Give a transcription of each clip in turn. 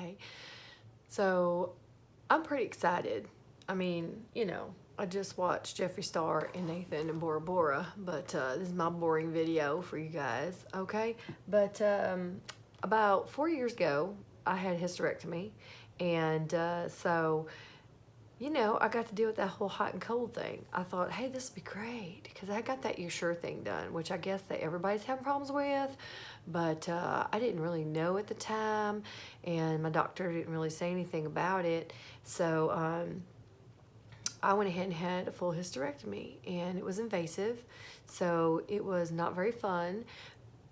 okay? So I'm pretty excited. I mean, you know, I just watched Jeffree Star and Nathan and Bora Bora, but this is my boring video for you guys, okay? But about 4 years ago, I had hysterectomy, and so you know, I got to deal with that whole hot and cold thing. I thought, hey, this would be great because I got that "you sure" thing done, which I guess that everybody's having problems with, but I didn't really know at the time, and my doctor didn't really say anything about it. So I went ahead and had a full hysterectomy, and it was invasive, so it was not very fun.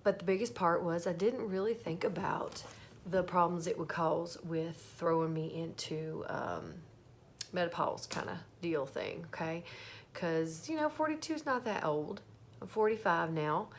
But the biggest part was I didn't really think about the problems it would cause with throwing me into menopause kind of deal thing, okay? Because, you know, 42 is not that old. I'm 45 now.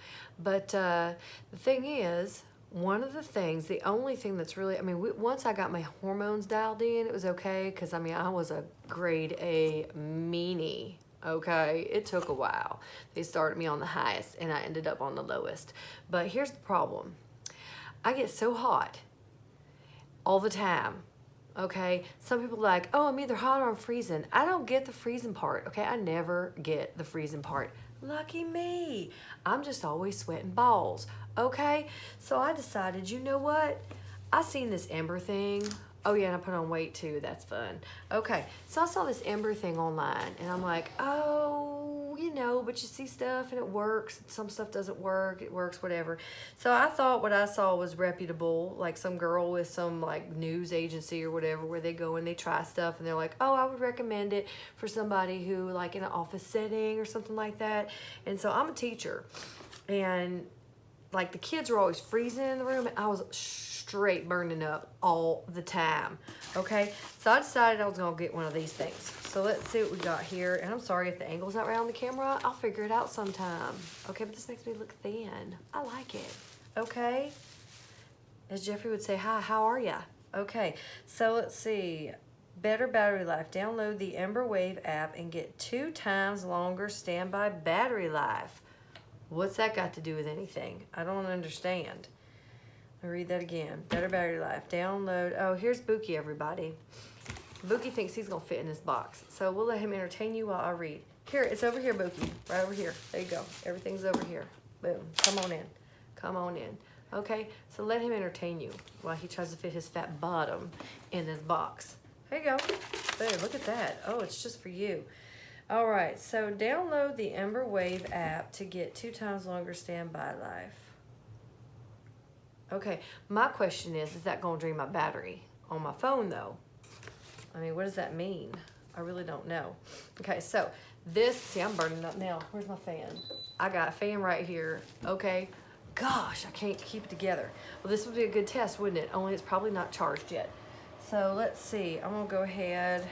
But the thing is, one of the things, the only thing that's really, I mean, once I got my hormones dialed in, it was okay. Because, I mean, I was a grade A meanie, okay? It took a while. They started me on the highest, and I ended up on the lowest. But here's the problem. I get so hot all the time. Okay, some people are like, oh, I'm either hot or I'm freezing. I don't get the freezing part, okay? I never get the freezing part. Lucky me. I'm just always sweating balls, okay? So I decided, you know what? I seen this Embr thing. Oh yeah, and I put on weight too. That's fun. Okay, so I saw this Embr thing online, and I'm like, oh, you know, but you see stuff and it works. Some stuff doesn't work. It works, whatever. So I thought what I saw was reputable, like some girl with some like news agency or whatever, where they go and they try stuff, and they're like, oh, I would recommend it for somebody who like in an office setting or something like that. And so I'm a teacher, and like the kids were always freezing in the room, and I was straight burning up all the time. Okay, so I decided I was gonna get one of these things. So let's see what we got here. And I'm sorry if the angle's not right on the camera. I'll figure it out sometime. Okay, but this makes me look thin. I like it. Okay, as Jeffrey would say, hi, how are ya? Okay, so let's see. Better battery life. Download the Embr Wave app and get 2 times longer standby battery life. What's that got to do with anything? I don't understand. I'll read that again. Better battery life. Download. Oh, here's Buki, everybody. Buki thinks he's going to fit in this box. So we'll let him entertain you while I read. Here, it's over here, Buki. Right over here. There you go. Everything's over here. Boom. Come on in. Come on in. Okay, so let him entertain you while he tries to fit his fat bottom in this box. There you go. There, look at that. Oh, it's just for you. All right, so download the Embr Wave app to get 2 times longer standby life. Okay, my question is that going to drain my battery on my phone though? I mean, what does that mean? I really don't know. Okay, so this, see, I'm burning up now. Where's my fan? I got a fan right here, okay? Gosh, I can't keep it together. Well, this would be a good test, wouldn't it? Only it's probably not charged yet. So let's see, I'm gonna go ahead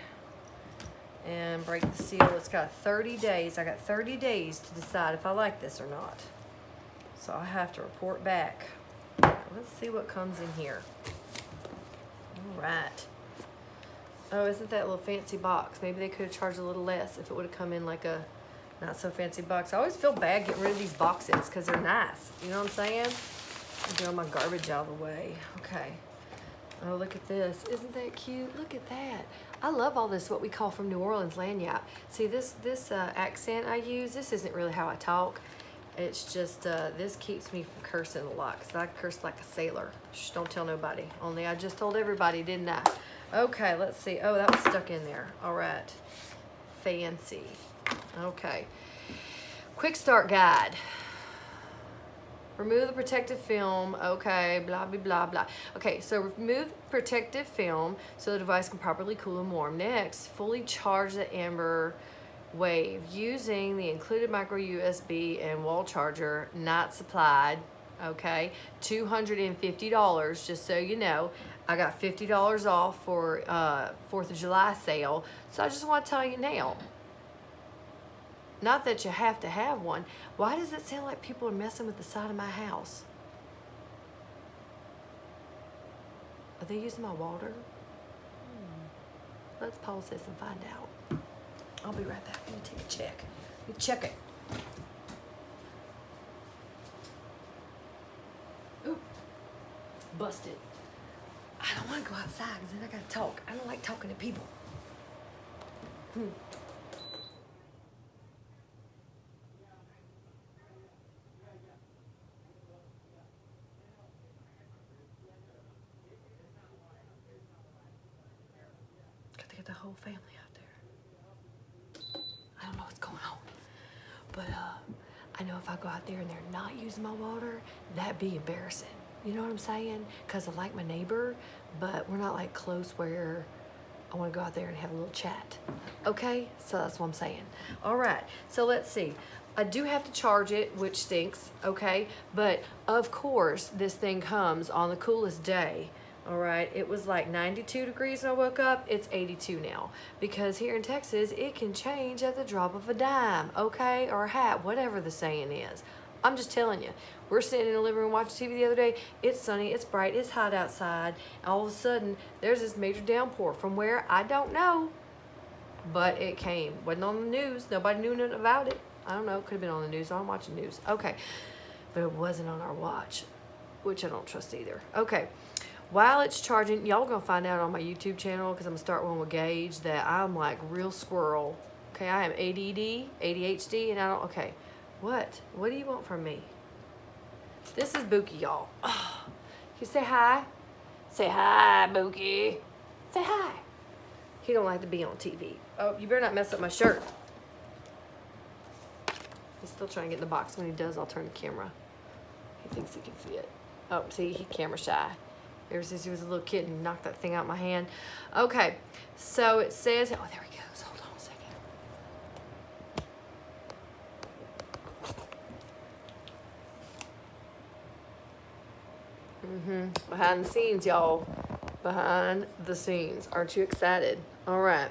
and break the seal. It's got 30 days. I got 30 days to decide if I like this or not. So I have to report back. Let's see what comes in here. All right. Oh, isn't that a little fancy box? Maybe they could have charged a little less if it would have come in like a not so fancy box. I always feel bad getting rid of these boxes because they're nice. You know what I'm saying? I'm doing my garbage out of the way. Okay. Oh, look at this. Isn't that cute? Look at that. I love all this, what we call from New Orleans lanyap. See, this accent I use, this isn't really how I talk. It's just, this keeps me from cursing a lot because I curse like a sailor. Shh, don't tell nobody. Only I just told everybody, didn't I? Okay, let's see. Oh, that was stuck in there. All right. Fancy. Okay. Quick start guide. Remove the protective film. Okay, blah, blah, blah, blah. Okay, so remove protective film so the device can properly cool and warm. Next, fully charge the Embr Wave using the included micro USB and wall charger not supplied. Okay, $250, just so you know. I got $50 off for 4th of July sale, so I just want to tell you now. Not that you have to have one. Why does it sound like people are messing with the side of my house? Are they using my water? Let's pause this and find out. I'll be right back. Let me take a check. Let me check it. Ooh. Busted. I don't want to go outside because then I got to talk. I don't like talking to people. Got to get the whole family out there. I don't know what's going on. But I know if I go out there and they're not using my water, that'd be embarrassing. You know what I'm saying? Because I like my neighbor, but we're not like close where I want to go out there and have a little chat. Okay, so that's what I'm saying. All right, so let's see. I do have to charge it, which stinks, okay? But of course, this thing comes on the coolest day. All right, it was like 92 degrees when I woke up. It's 82 now. Because here in Texas, it can change at the drop of a dime, okay? Or a hat, whatever the saying is. I'm just telling you. We're sitting in the living room watching TV the other day. It's sunny, it's bright, it's hot outside. All of a sudden, there's this major downpour from where I don't know. But it came. Wasn't on the news. Nobody knew nothing about it. I don't know. Could have been on the news. I'm watching news. Okay. But it wasn't on our watch, which I don't trust either. Okay. While it's charging, y'all gonna find out on my YouTube channel, because I'm gonna start one with Gage, that I'm like real squirrel. Okay, I am ADD, ADHD, and I don't, okay. What? What do you want from me? This is Bookie, y'all. Oh, you say hi? Say hi, Bookie. Say hi. He don't like to be on TV. Oh, you better not mess up my shirt. He's still trying to get in the box. When he does, I'll turn the camera. He thinks he can fit. Oh, see, he's camera shy. Ever since he was a little kid and he knocked that thing out of my hand. Okay, so it says, oh, there he goes. Hold on a second. Behind the scenes, y'all. Behind the scenes. Aren't you excited? All right.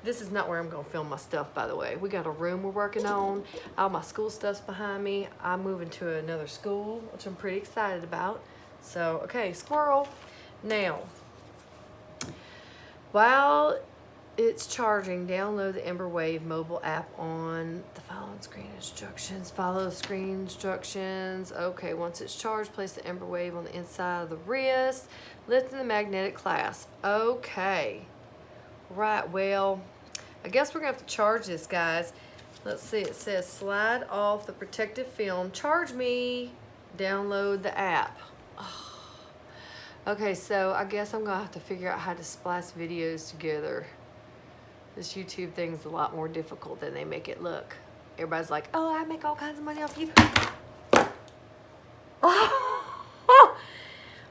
This is not where I'm going to film my stuff, by the way. We got a room we're working on. All my school stuff's behind me. I'm moving to another school, which I'm pretty excited about. So, okay, squirrel. Now, while it's charging, download the Embr Wave mobile app on the following screen instructions. Follow the screen instructions. Okay, once it's charged, place the Embr Wave on the inside of the wrist, lifting the magnetic clasp. Okay. Right, well, I guess we're going to have to charge this, guys. Let's see, it says slide off the protective film. Charge me. Download the app. Oh. Okay, so I guess I'm going to have to figure out how to splice videos together. This YouTube thing's a lot more difficult than they make it look. Everybody's like, oh, I make all kinds of money off you.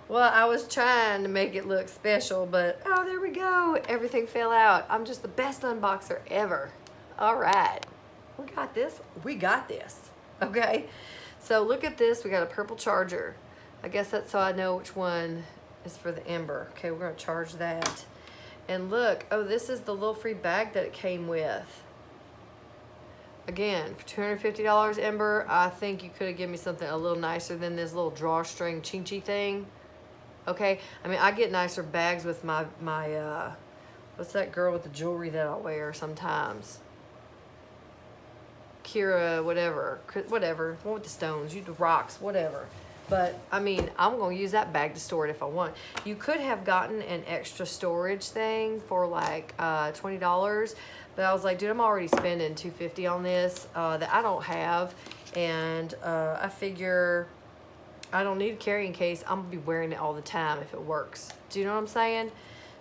Well, I was trying to make it look special, but oh, there we go. Everything fell out. I'm just the best unboxer ever. All right. We got this. We got this. Okay. So look at this. We got a purple charger. I guess that's so I know which one is for the Embr. Okay, we're going to charge that. And look, oh, this is the little free bag that it came with. Again, for $250 Embr, I think you could have given me something a little nicer than this little drawstring chinchy thing. Okay, I mean, I get nicer bags with my what's that girl with the jewelry that I wear sometimes? Kira, whatever, one with the stones, the rocks, whatever. But, I mean, I'm going to use that bag to store it if I want. You could have gotten an extra storage thing for like $20. But I was like, dude, I'm already spending $250 on this that I don't have. And I figure I don't need a carrying case. I'm going to be wearing it all the time if it works. Do you know what I'm saying?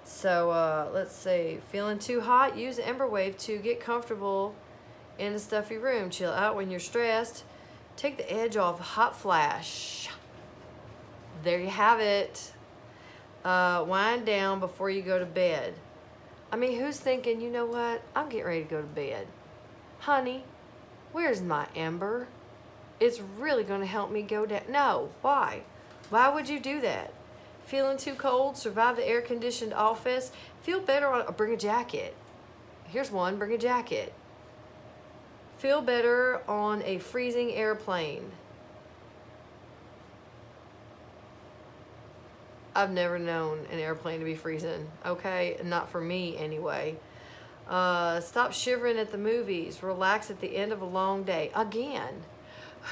So, let's see. Feeling too hot? Use the Embr Wave to get comfortable in a stuffy room. Chill out when you're stressed. Take the edge off hot flash. There you have it. Wind down before you go to bed. I mean, who's thinking, you know what? I'm getting ready to go to bed. Honey, where's my Embr? It's really going to help me go down. No, why? Why would you do that? Feeling too cold? Survive the air-conditioned office? Feel better on... bring a jacket. Here's one. Bring a jacket. Feel better on a freezing airplane. I've never known an airplane to be freezing. Okay? Not for me, anyway. Stop shivering at the movies. Relax at the end of a long day. Again.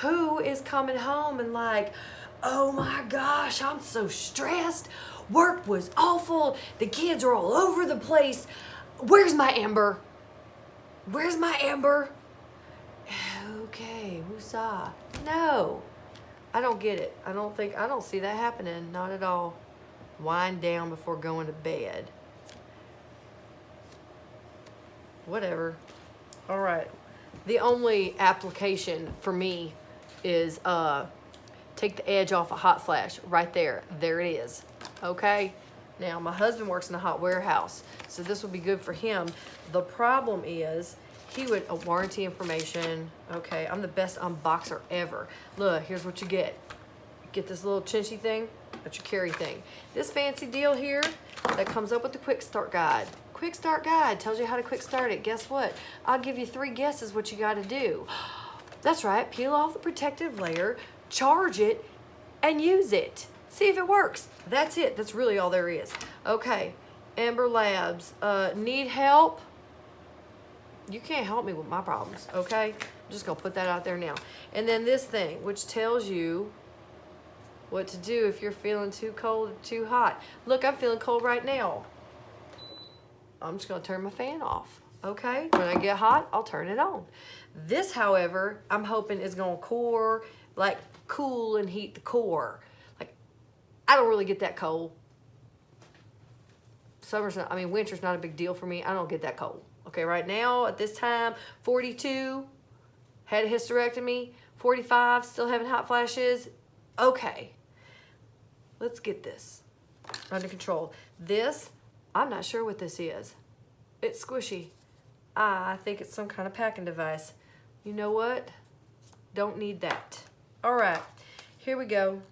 Who is coming home and like, Oh my gosh, I'm so stressed. Work was awful. The kids are all over the place. Where's my Embr? Where's my Embr? Okay, woosah. No, I don't get it. I don't see that happening. Not at all. Wind down before going to bed. Whatever. All right. The only application for me is take the edge off a hot flash right there. There it is. Okay. Now my husband works in a hot warehouse, so this would be good for him. The problem is he would warranty information. Okay, I'm the best unboxer ever. Look, here's what you get. Get this little chinchy thing. That's your carry thing. This fancy deal here that comes up with the quick start guide. Quick start guide tells you how to quick start it. Guess what? I'll give you 3 guesses what you got to do. That's right. Peel off the protective layer, charge it, and use it. See if it works. That's it. That's really all there is. Okay, Embr Labs. Need help? You can't help me with my problems, okay? I'm just going to put that out there now. And then this thing, which tells you what to do if you're feeling too cold or too hot. Look, I'm feeling cold right now. I'm just going to turn my fan off, okay? When I get hot, I'll turn it on. This, however, I'm hoping is going to cool and heat the core. Like, I don't really get that cold. Winter's not a big deal for me. I don't get that cold. Okay, right now, at this time, 42, had a hysterectomy, 45, still having hot flashes. Okay, let's get this under control. This, I'm not sure what this is. It's squishy. I think it's some kind of packing device. You know what? Don't need that. All right, here we go.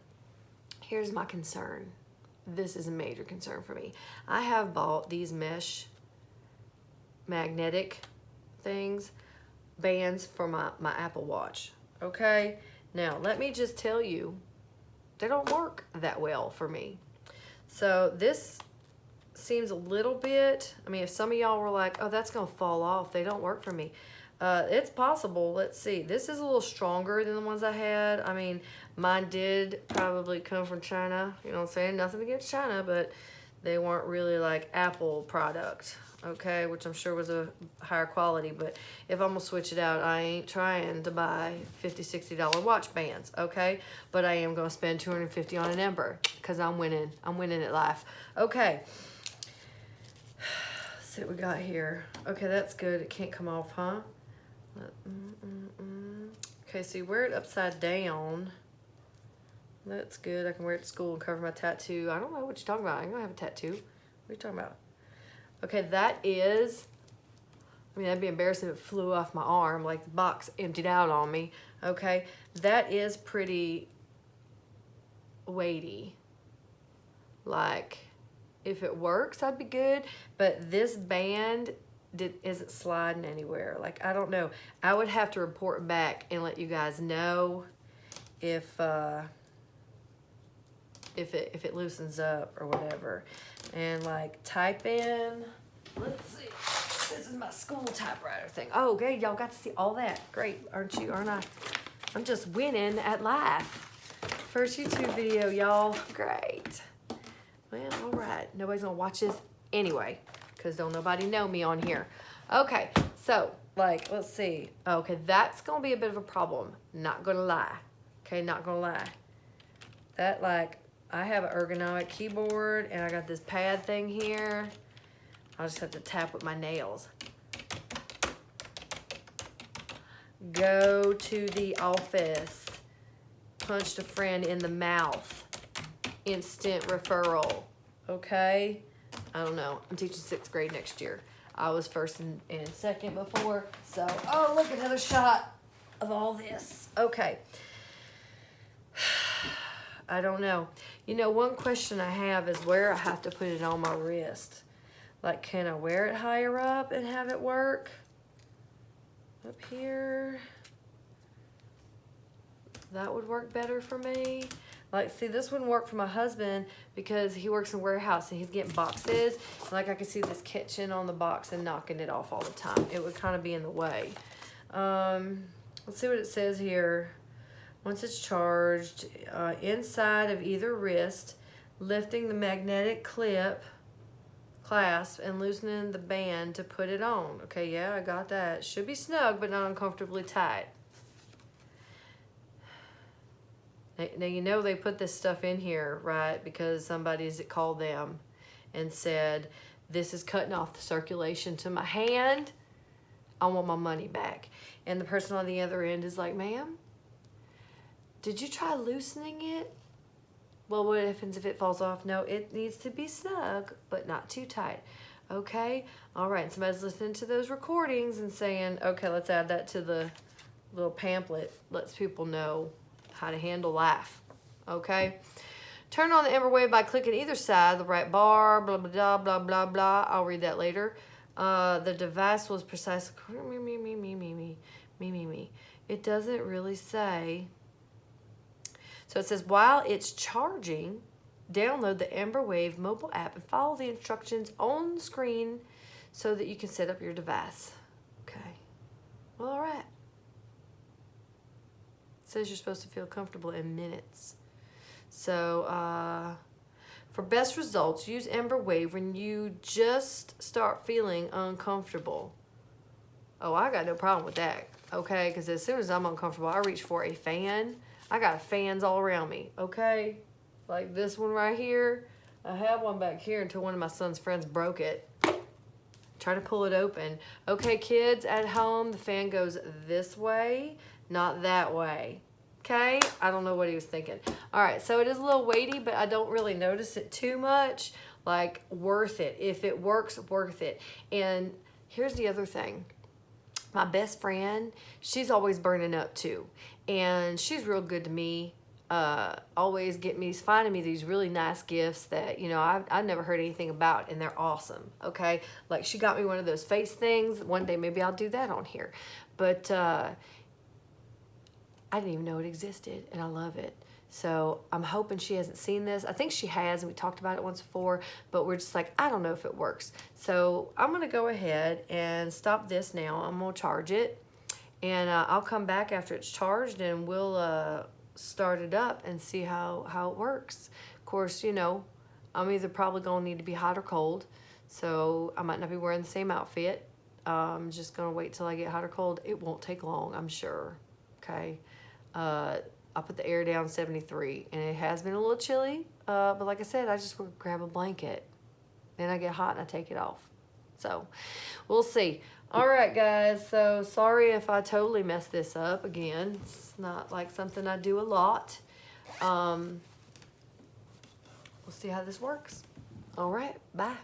Here's my concern. This is a major concern for me. I have bought these mesh magnetic bands for my Apple Watch. Okay, now let me just tell you, they don't work that well for me. So this seems a little bit, if some of y'all were like, oh, that's gonna fall off, they don't work for me. It's possible. Let's see. This is a little stronger than the ones I had. Mine did probably come from China. You know what I'm saying? Nothing against China, but they weren't really like Apple product, okay, which I'm sure was a higher quality. But if I'm gonna switch it out, I ain't trying to buy $50, $60 watch bands, okay? But I am gonna spend $250 on an Embr because I'm winning at life. Okay. Let's see what we got here. Okay, that's good. It can't come off, huh? Okay, so you wear it upside down. That's good. I can wear it to school and cover my tattoo. I don't know what you're talking about. I ain't gonna have a tattoo. What are you talking about? Okay, that is, that'd be embarrassing if it flew off my arm, like the box emptied out on me. Okay, that is pretty weighty. Like, if it works, that'd be good. But this band isn't sliding anywhere. Like, I don't know. I would have to report back and let you guys know if it loosens up or whatever. And like type in, let's see. This is my school typewriter thing. Oh, okay, y'all got to see all that. Great, aren't you? Aren't I? I'm just winning at life. First YouTube video, y'all. Great. Well, all right. Nobody's gonna watch this anyway, because don't nobody know me on here. Okay, so like, let's see. Okay, that's gonna be a bit of a problem. Not gonna lie. Okay, not gonna lie. That, like, I have an ergonomic keyboard and I got this pad thing here. I'll just have to tap with my nails. Go to the office. Punched a friend in the mouth. Instant referral. Okay? I don't know. I'm teaching 6th grade next year. I was 1st and 2nd before. So, oh, look, another shot of all this. Okay. I don't know. One question I have is where I have to put it on my wrist. Like, can I wear it higher up and have it work? Up here. That would work better for me. Like, see, this wouldn't work for my husband because he works in a warehouse and he's getting boxes. Like, I could see this catching on the box and knocking it off all the time. It would kind of be in the way. Let's see what it says here. Once it's charged, inside of either wrist, lifting the magnetic clasp and loosening the band to put it on. Okay, yeah, I got that. Should be snug, but not uncomfortably tight. Now, you know they put this stuff in here, right? Because somebody's called them and said, this is cutting off the circulation to my hand. I want my money back. And the person on the other end is like, ma'am, did you try loosening it? Well, what happens if it falls off? No, it needs to be snug, but not too tight. Okay, all right. And somebody's listening to those recordings and saying, okay, let's add that to the little pamphlet. Lets people know how to handle life. Okay. Turn on the Embr wave by clicking either side, the right bar, blah, blah, blah, blah, blah, blah. I'll read that later. The device was precisely, me. It doesn't really say. So it says, while it's charging, download the Embr Wave mobile app and follow the instructions on the screen so that you can set up your device. Okay. Well, all right. It says you're supposed to feel comfortable in minutes. So for best results, use Embr Wave when you just start feeling uncomfortable. Oh, I got no problem with that. Okay, because as soon as I'm uncomfortable, I reach for a fan. I got fans all around me, okay? Like this one right here. I have one back here until one of my son's friends broke it. Try to pull it open. Okay, kids at home, the fan goes this way, not that way. Okay? I don't know what he was thinking. All right, so it is a little weighty, but I don't really notice it too much. Like, worth it. If it works, worth it. And here's the other thing. My best friend, she's always burning up too. And she's real good to me. Always finding me these really nice gifts that, you know, I've never heard anything about, and they're awesome. Okay. Like she got me one of those face things. One day maybe I'll do that on here. But I didn't even know it existed, and I love it. So I'm hoping she hasn't seen this. I think she has, and we talked about it once before, but we're just like, I don't know if it works. So I'm going to go ahead and stop this now. I'm going to charge it, and I'll come back after it's charged, and we'll start it up and see how it works. Of course, you know, I'm either probably going to need to be hot or cold, so I might not be wearing the same outfit. I'm just going to wait till I get hot or cold. It won't take long, I'm sure. Okay. I put the air down 73, and it has been a little chilly, but like I said, I just would grab a blanket. Then I get hot and I take it off. So we'll see. All right, guys, so sorry if I totally messed this up again. It's not like something I do a lot. We'll see how this works. All right, bye.